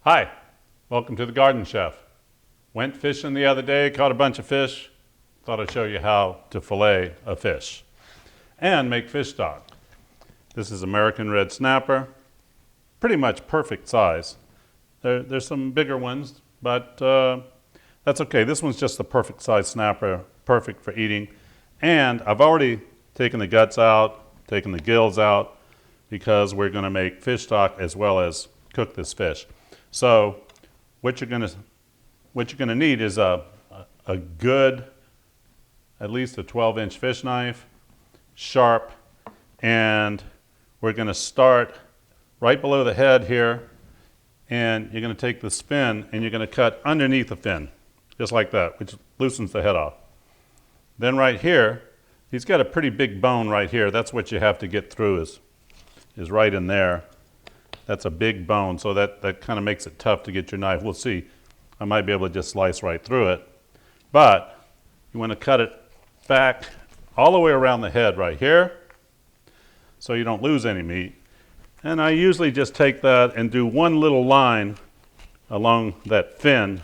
Hi, welcome to the Garden Chef. Went fishing the other day, caught a bunch of fish. Thought I'd show you how to fillet a fish and make fish stock. This is American red snapper, pretty much perfect size. There's some bigger ones, but that's okay. This one's just the perfect size snapper, perfect for eating. And I've already taken the guts out, taken the gills out, because we're going to make fish stock as well as cook this fish. So what you're going to need is a good, at least a 12-inch fish knife, sharp, and we're going to start right below the head here, and you're going to take the fin and you're going to cut underneath the fin, just like that, which loosens the head off. Then right here, he's got a pretty big bone right here. That's what you have to get through is right in there. That's a big bone, so that kind of makes it tough to get your knife. We'll see. I might be able to just slice right through it. But you want to cut it back all the way around the head right here so you don't lose any meat. And I usually just take that and do one little line along that fin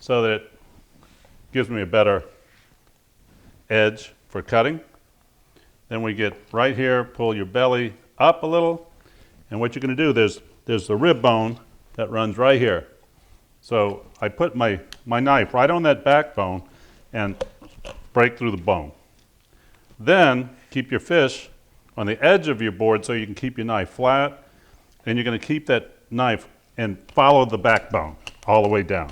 so that it gives me a better edge for cutting. Then we get right here, pull your belly up a little, and what you're going to do, there's the rib bone that runs right here. So I put my knife right on that backbone and break through the bone. Then keep your fish on the edge of your board so you can keep your knife flat, and you're going to keep that knife and follow the backbone all the way down.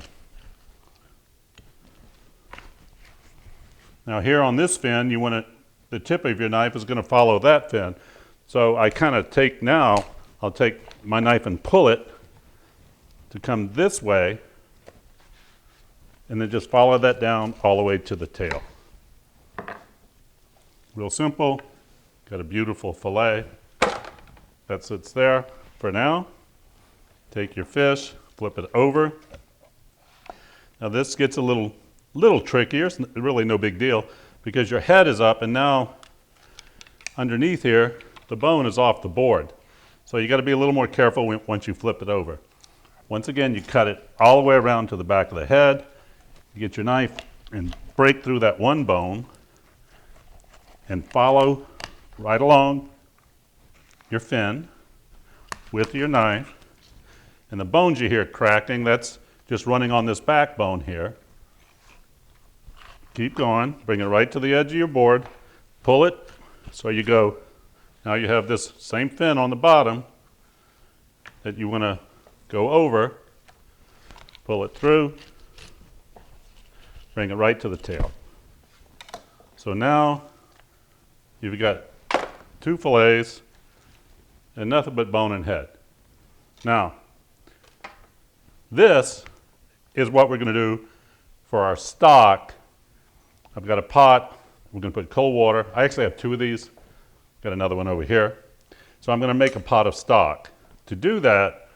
Now here on this fin, you want to, the tip of your knife is going to follow that fin. So I kind of take now, I'll take my knife and pull it to come this way, and then just follow that down all the way to the tail. Real simple. Got a beautiful fillet that sits there for now. Take your fish, flip it over. Now this gets a little trickier. It's really no big deal because your head is up, and now underneath here the bone is off the board. So you got to be a little more careful once you flip it over. Once again, you cut it all the way around to the back of the head. You get your knife and break through that one bone and follow right along your fin with your knife. And the bones you hear cracking, that's just running on this backbone here. Keep going, bring it right to the edge of your board, pull it, so you go. Now you have this same fin on the bottom that you want to go over, pull it through, bring it right to the tail. So now you've got two fillets and nothing but bone and head. Now, this is what we're going to do for our stock. I've got a pot. We're going to put cold water. I actually have two of these. Got another one over here. So I'm going to make a pot of stock. To do that,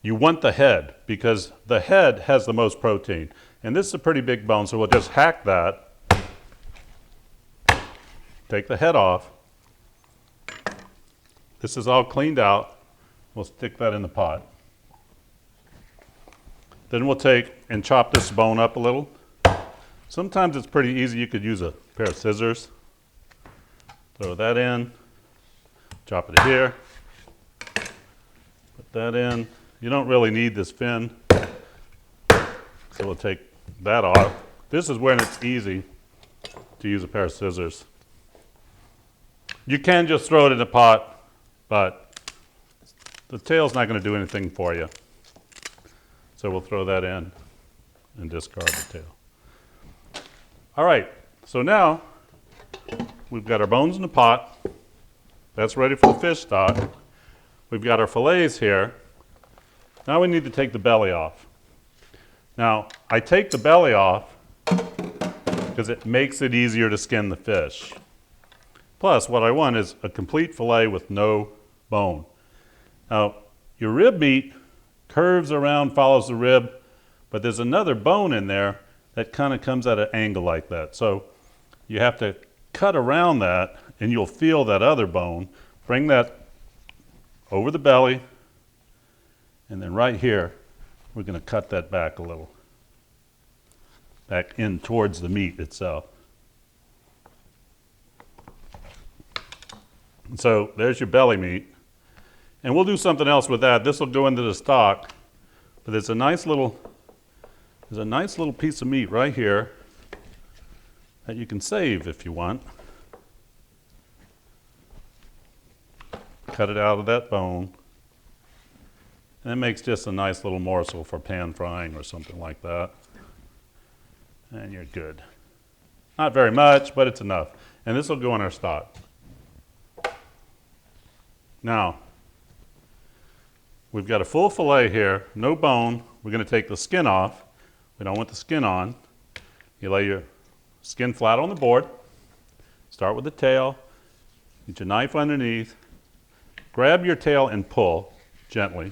you want the head because the head has the most protein. And this is a pretty big bone, so we'll just hack that. Take the head off. This is all cleaned out. We'll stick that in the pot. Then we'll take and chop this bone up a little. Sometimes it's pretty easy. You could use a pair of scissors. Throw that in. Chop it here. Put that in. You don't really need this fin. So we'll take that off. This is when it's easy to use a pair of scissors. You can just throw it in the pot, but the tail's not going to do anything for you. So we'll throw that in and discard the tail. All right, so now we've got our bones in the pot. That's ready for the fish stock. We've got our fillets here. Now we need to take the belly off. Now, I take the belly off because it makes it easier to skin the fish. Plus, what I want is a complete fillet with no bone. Now, your rib meat curves around, follows the rib, but there's another bone in there that kind of comes at an angle like that. So you have to cut around that, and you'll feel that other bone. Bring that over the belly, and then right here, we're going to cut that back a little, back in towards the meat itself. So there's your belly meat. And we'll do something else with that. This will go into the stock, but there's a nice little piece of meat right here that you can save if you want. Cut it out of that bone. And it makes just a nice little morsel for pan frying or something like that. And you're good. Not very much, but it's enough. And this will go in our stock. Now, we've got a full fillet here, no bone. We're going to take the skin off. We don't want the skin on. You lay your skin flat on the board. Start with the tail. Get your knife underneath. Grab your tail and pull gently.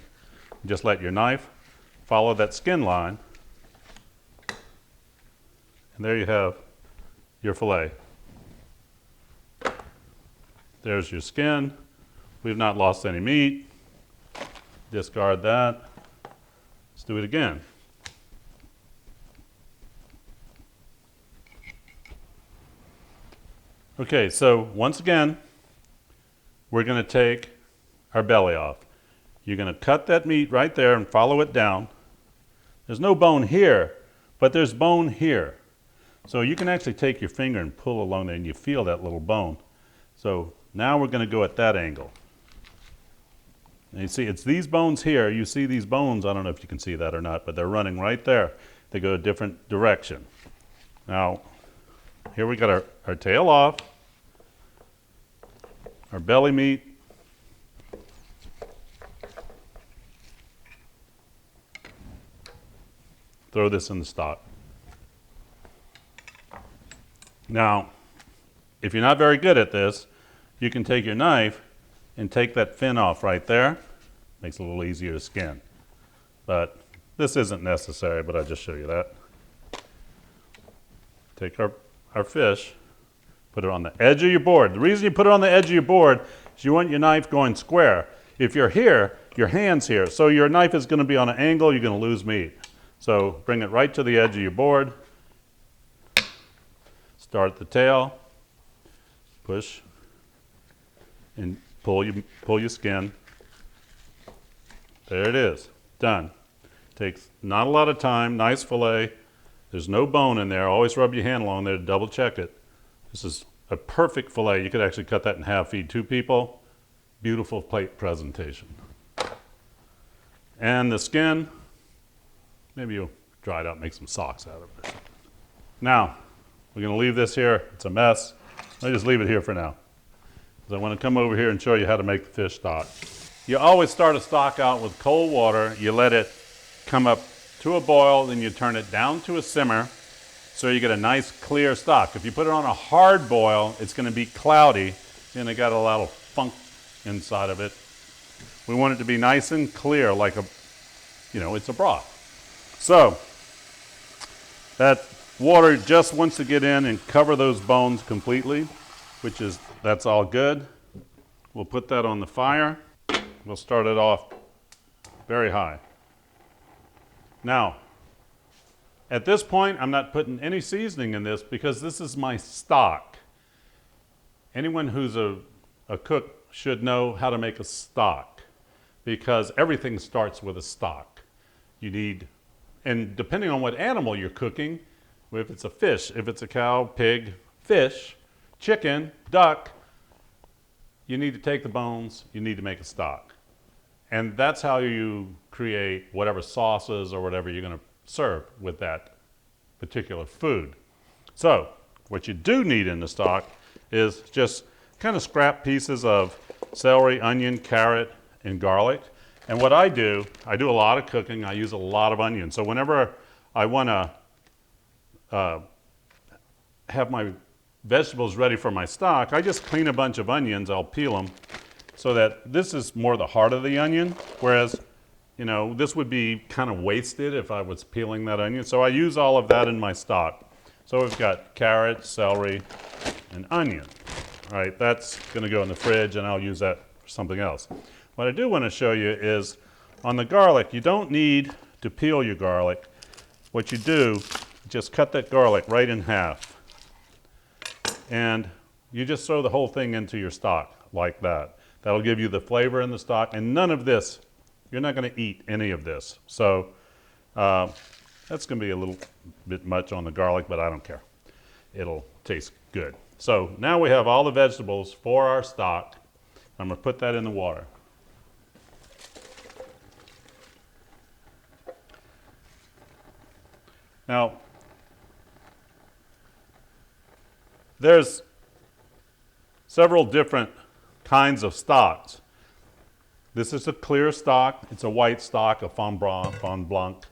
Just let your knife follow that skin line. And there you have your fillet. There's your skin. We've not lost any meat. Discard that. Let's do it again. Okay, so once again, we're going to take our belly off. You're going to cut that meat right there and follow it down. There's no bone here, but there's bone here. So you can actually take your finger and pull along there and you feel that little bone. So now we're going to go at that angle. And you see, it's these bones here. You see these bones, I don't know if you can see that or not, but they're running right there. They go a different direction. Now, here we got our tail off, our belly meat. Throw this in the stock. Now, if you're not very good at this, you can take your knife and take that fin off right there. Makes it a little easier to skin. But this isn't necessary, but I'll just show you that. Take our fish, put it on the edge of your board. The reason you put it on the edge of your board is you want your knife going square. If you're here, your hand's here. So your knife is going to be on an angle, you're going to lose meat. So bring it right to the edge of your board. Start the tail, push, and pull your skin. There it is, done. Takes not a lot of time, nice fillet. There's no bone in there. Always rub your hand along there to double check it. This is a perfect fillet. You could actually cut that in half, feed 2 people. Beautiful plate presentation. And the skin, maybe you'll dry it out and make some socks out of it. Now, we're going to leave this here. It's a mess. Let me just leave it here for now, because I want to come over here and show you how to make the fish stock. You always start a stock out with cold water. You let it come up to a boil, then you turn it down to a simmer so you get a nice clear stock. If you put it on a hard boil, it's going to be cloudy and it got a lot of funk inside of it. We want it to be nice and clear, like it's a broth. So that water just wants to get in and cover those bones completely, that's all good. We'll put that on the fire. We'll start it off very high. Now, at this point, I'm not putting any seasoning in this because this is my stock. Anyone who's a cook should know how to make a stock, because everything starts with a stock. You need, and depending on what animal you're cooking, if it's a fish, if it's a cow, pig, fish, chicken, duck, you need to take the bones, you need to make a stock. And that's how you create whatever sauces or whatever you're going to serve with that particular food. So what you do need in the stock is just kind of scrap pieces of celery, onion, carrot, and garlic. And what I do a lot of cooking. I use a lot of onion. So whenever I want to have my vegetables ready for my stock, I just clean a bunch of onions. I'll peel them so that this is more the heart of the onion, whereas this would be kind of wasted if I was peeling that onion. So I use all of that in my stock. So we've got carrot, celery, and onion. All right, that's going to go in the fridge, and I'll use that for something else. What I do want to show you is on the garlic, you don't need to peel your garlic, what you do, just cut that garlic right in half. And you just throw the whole thing into your stock like that. That'll give you the flavor in the stock, and none of this, you're not going to eat any of this. So that's going to be a little bit much on the garlic, but I don't care. It'll taste good. So now we have all the vegetables for our stock. I'm going to put that in the water. Now, there's several different kinds of stocks. This is a clear stock. It's a white stock, a fond blanc.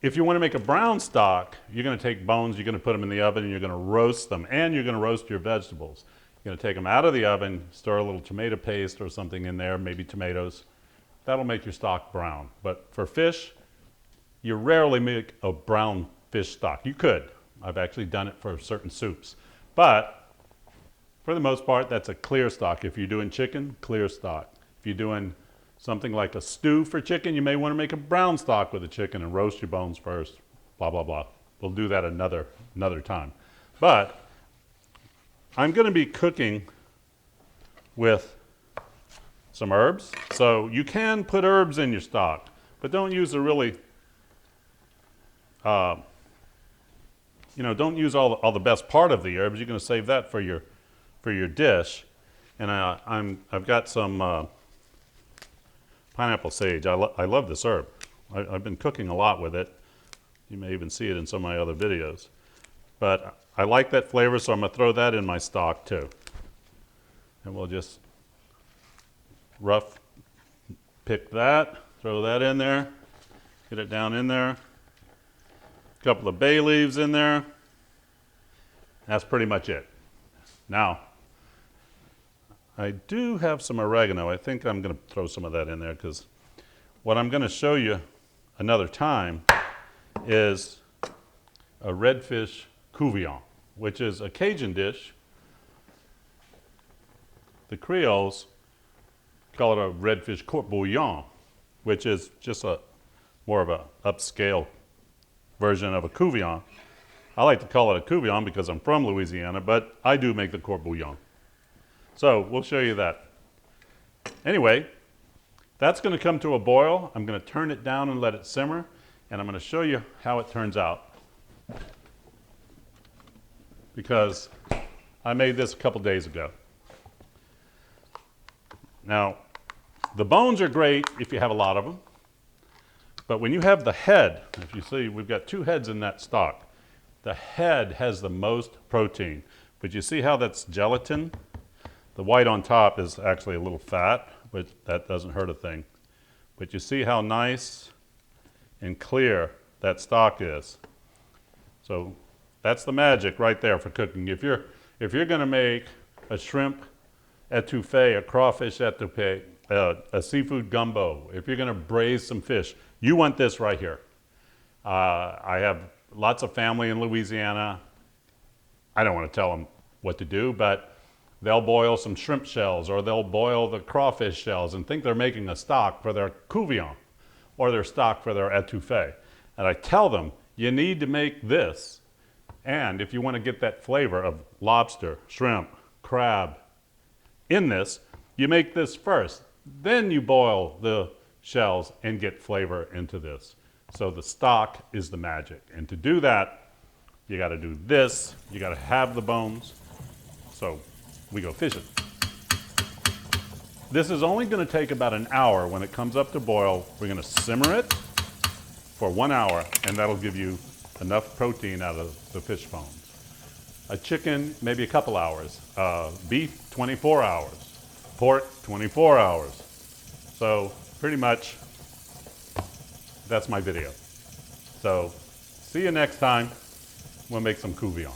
If you want to make a brown stock, you're going to take bones, you're going to put them in the oven, and you're going to roast them, and you're going to roast your vegetables. You're going to take them out of the oven, stir a little tomato paste or something in there, maybe tomatoes. That'll make your stock brown. But for fish, you rarely make a brown fish stock. You could. I've actually done it for certain soups. But for the most part, that's a clear stock. If you're doing chicken, clear stock. If you're doing something like a stew for chicken, you may want to make a brown stock with the chicken and roast your bones first, blah, blah, blah. We'll do that another time. But I'm going to be cooking with some herbs. So you can put herbs in your stock, but don't use a really, don't use all the best part of the herbs. You're going to save that for your dish. And I've got some pineapple sage. I love this herb. I've been cooking a lot with it. You may even see it in some of my other videos. But I like that flavor, so I'm going to throw that in my stock too. And we'll just rough pick that, throw that in there, get it down in there. A couple of bay leaves in there. That's pretty much it. Now, I do have some oregano. I think I'm going to throw some of that in there because what I'm going to show you another time is a redfish courgette, which is a Cajun dish. The Creoles call it a redfish court bouillon, which is just more of a upscale version of a courgette. I like to call it a courgette because I'm from Louisiana, but I do make the court bouillon. So we'll show you that. Anyway, that's going to come to a boil. I'm going to turn it down and let it simmer, and I'm going to show you how it turns out. Because I made this a couple days ago. Now, the bones are great if you have a lot of them, but when you have the head, if you see, we've got two heads in that stock. The head has the most protein, but you see how that's gelatin? The white on top is actually a little fat, but that doesn't hurt a thing. But you see how nice and clear that stock is. So that's the magic right there for cooking. If you're going to make a shrimp etouffee, a crawfish etouffee, a seafood gumbo, if you're going to braise some fish, you want this right here. I have lots of family in Louisiana. I don't want to tell them what to do, but they'll boil some shrimp shells or they'll boil the crawfish shells and think they're making a stock for their courgette or their stock for their etouffee. And I tell them, you need to make this. And if you want to get that flavor of lobster, shrimp, crab in this, you make this first. Then you boil the shells and get flavor into this. So the stock is the magic. And to do that, you got to do this. You got to have the bones. So we go fishing. This is only going to take about an hour. When it comes up to boil, we're going to simmer it for 1 hour, and that'll give you enough protein out of the fish bones. A chicken, maybe a couple hours. Beef, 24 hours. Pork, 24 hours. So pretty much, that's my video. So see you next time. We'll make some courgette.